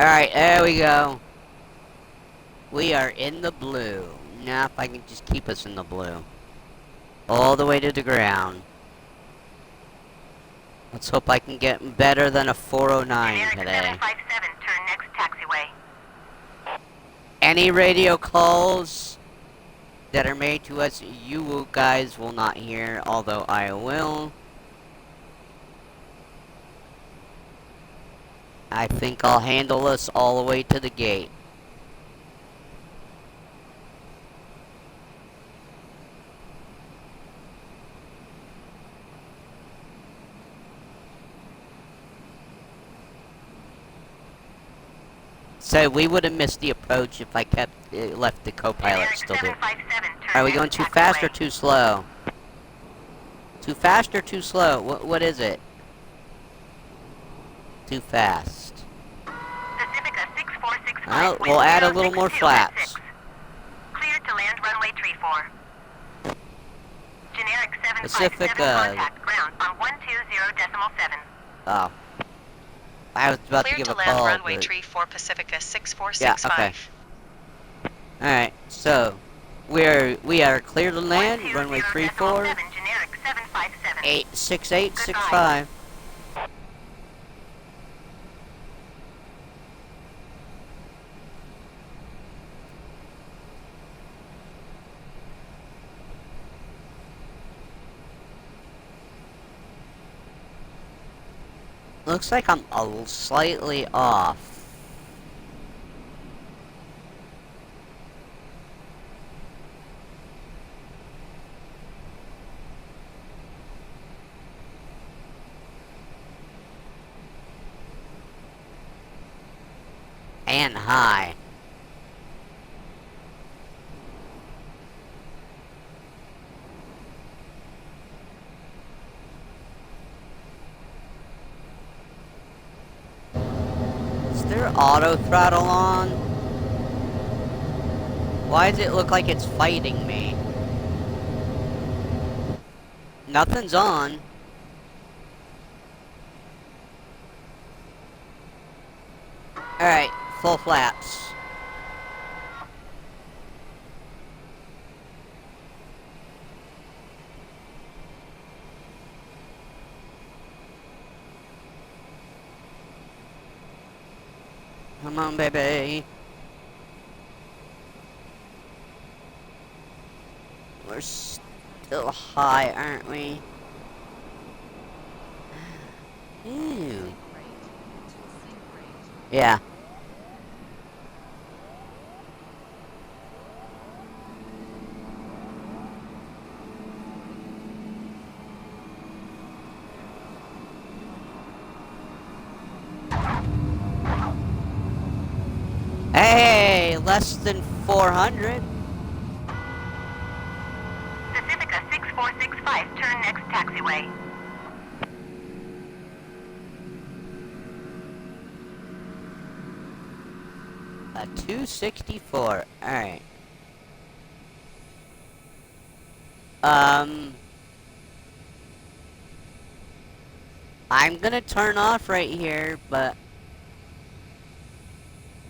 C: Alright, there we go. We are in the blue. Now if I can just keep us in the blue. All the way to the ground. Let's hope I can get better than a 409
B: Generic
C: today.
B: 757, turn next taxiway.
C: Any radio calls that are made to us, you guys will not hear, although I will. I think I'll handle us all the way to the gate. So we would have missed the approach if I left the co-pilot still there. Are we going too fast or too slow? Too fast or too slow? What is it? Too fast.
B: Pacifica 6465.
C: Well, we'll add a little more flaps.
B: Cleared to land runway 34. Generic 757
C: Pacifica.
B: contact ground on 120.7.
C: Oh. I was about
A: Cleared
C: to
A: to
C: give a
A: land
C: call,
A: runway
C: but...
A: tree 4 Pacifica 6465.
C: Yeah, okay. Alright, so we are clear to land, runway 34,
B: generic 757.
C: 86865. Looks like I'm slightly off. And high. Is there auto throttle on? Why does it look like it's fighting me? Nothing's on. Alright, full flaps. Come on, baby. We're still high, aren't we? Ew. Yeah. Hey, less than 400.
B: Pacifica 6465, turn next taxiway.
C: A 264. Alright. I'm gonna turn off right here, but...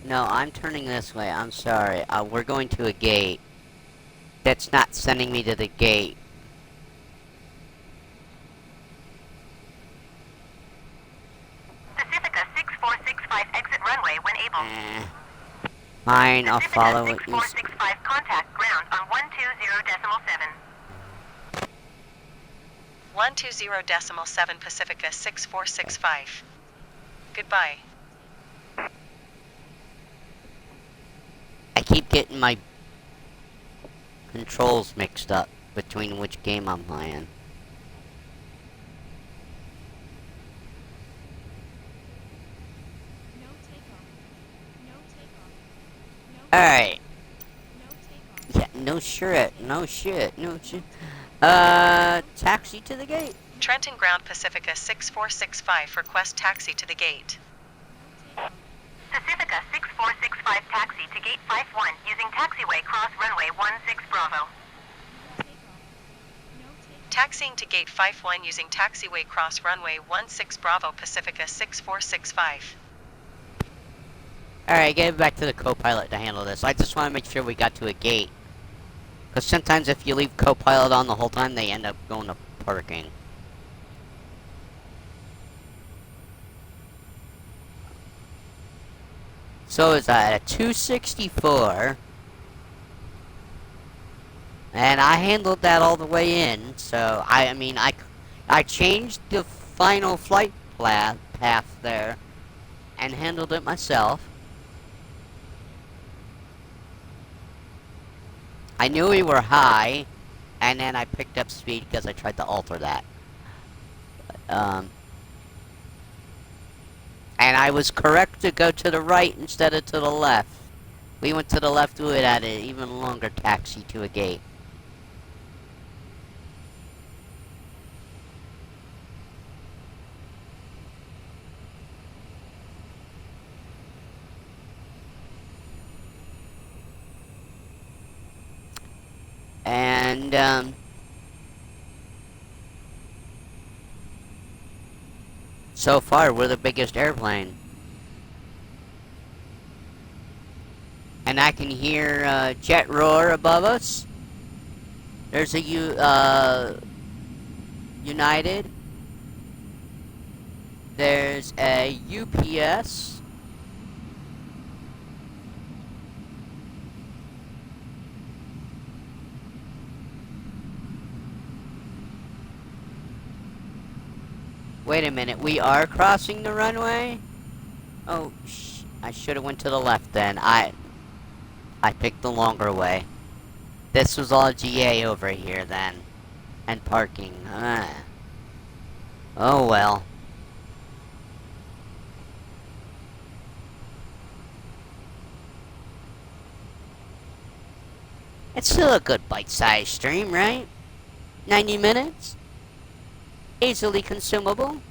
C: No, I'm turning this way. I'm sorry. We're going to a gate. That's not sending me to the gate.
B: Pacifica 6465, exit runway when able.
C: Fine, I'll
B: Pacifica
C: follow what you say.
B: 6465, contact ground on 120.7.
A: 120.7 Pacifica 6465. Goodbye.
C: I keep getting my controls mixed up between which game I'm playing. Alright. Yeah, no shit. Taxi to the gate.
A: Trenton Ground Pacifica 6465 request taxi to the gate.
B: Pacifica 6465 taxi to gate 51 using taxiway cross runway 16 Bravo.
A: Taxiing to gate 51 using taxiway cross runway 16 Bravo Pacifica 6465.
C: Alright, get it back to the co-pilot to handle this. I just want to make sure we got to a gate. Because sometimes if you leave co-pilot on the whole time, they end up going to parking. So is that a 264? And I handled that all the way in, so I mean, I changed the final flight path there and handled it myself. I knew we were high, and then I picked up speed because I tried to alter that. And I was correct to go to the right instead of to the left. We went to the left, we would add an even longer taxi to a gate. And, so far, we're the biggest airplane. And I can hear, jet roar above us. There's a United. There's a UPS. Wait a minute, we are crossing the runway? Oh, I should have went to the left then. I picked the longer way. This was all GA over here then. And parking. Oh well. It's still a good bite-sized stream, right? 90 minutes? Easily consumable.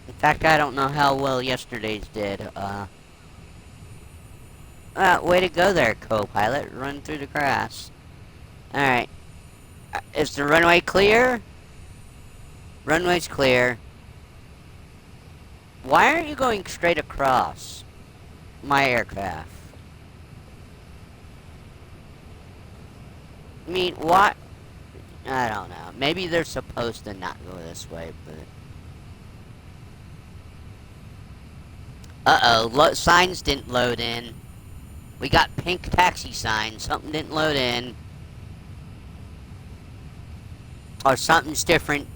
C: In fact, I don't know how well yesterday's did. Way to go there, co-pilot. Run through the grass. Alright. Is the runway clear? Runway's clear. Why aren't you going straight across my aircraft? I mean, what? I don't know. Maybe they're supposed to not go this way, but... Uh-oh, signs didn't load in. We got pink taxi signs. Something didn't load in. Or something's different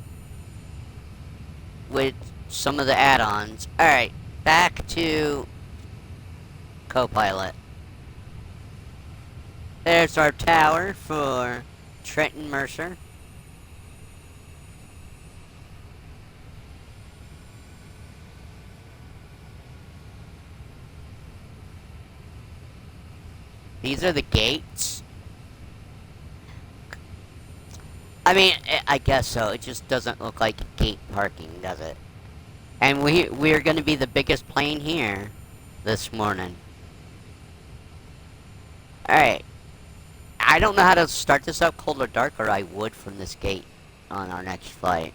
C: with some of the add-ons. Alright, back to co-pilot. There's our tower for Trenton Mercer. These are the gates. I mean, I guess so. It just doesn't look like gate parking, does it? And we're going to be the biggest plane here this morning. Alright. I don't know how to start this up cold or dark, or I would from this gate on our next flight.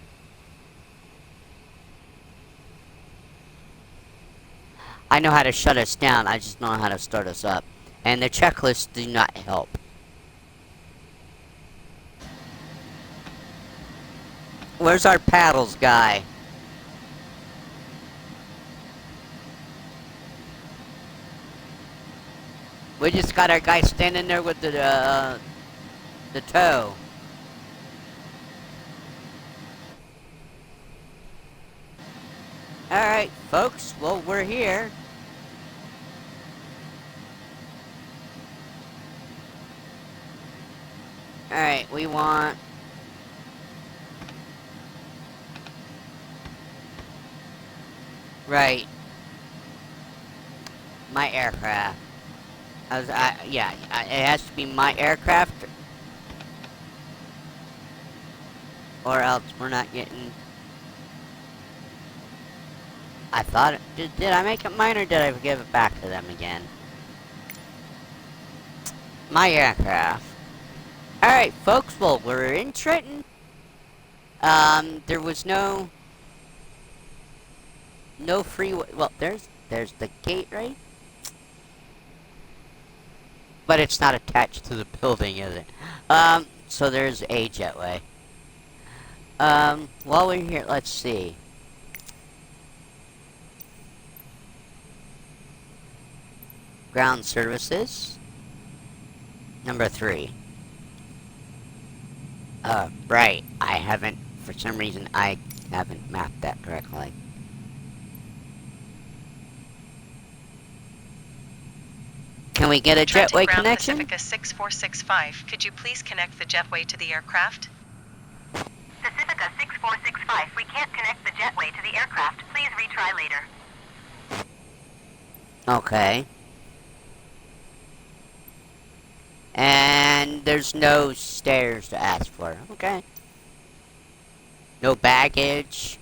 C: I know how to shut us down, I just don't know how to start us up. And the checklists do not help. Where's our paddles guy? We just got our guy standing there with the tow. Alright, folks, well, we're here. Alright, we want... Right. My aircraft. Yeah, it has to be my aircraft, or else we're not getting... I thought did I make it mine, or did I give it back to them again? My aircraft. Alright, folks, well, we're in Trenton. There was no freeway. Well, there's the gate, right? But it's not attached to the building, is it? So there's a jetway. While we're here, let's see. Ground services. Number 3. Right. I haven't, for some reason, I haven't mapped that correctly. Can we get a
A: Trenton
C: jetway
A: Ground
C: connection?
A: Pacifica 6465, could you please connect the jetway to the aircraft?
B: Pacifica 6465, we can't connect the jetway to the aircraft. Please retry later.
C: Okay. And there's no stairs to ask for. Okay. No baggage.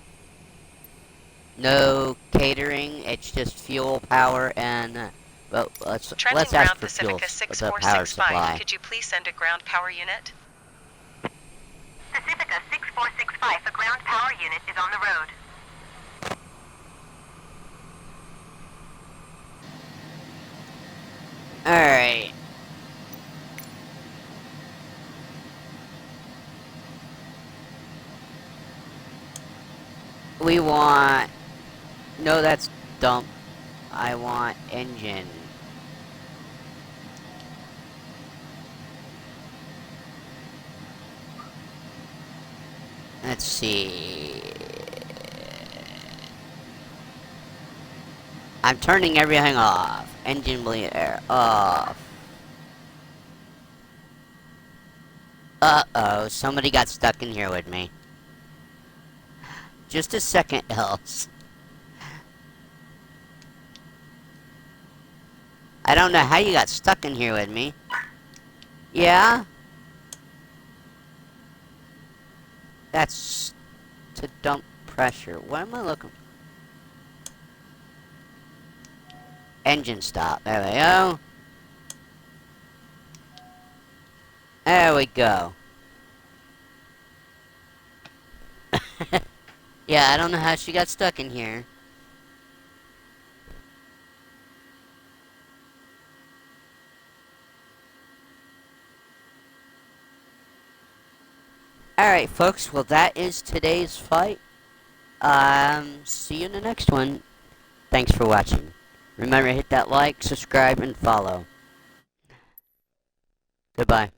C: No catering. It's just fuel, power, and... well, let's
A: Trenton
C: ask
A: Ground
C: for fuel,
A: Pacifica
C: the power
A: 6465,
C: supply.
A: could you please send a ground power unit?
B: Pacifica 6465, a ground power unit is on the road.
C: Alright. We want... no, that's dump. I want engine. Let's see... I'm turning everything off. Engine bleed air off. Uh-oh, somebody got stuck in here with me. Just a second, else. I don't know how you got stuck in here with me. Yeah? That's to dump pressure. What am I looking for? Engine stop. There we go. There we go. Yeah, I don't know how she got stuck in here. Alright, folks. Well, that is today's fight. See you in the next one. Thanks for watching. Remember, hit that like, subscribe, and follow. Goodbye.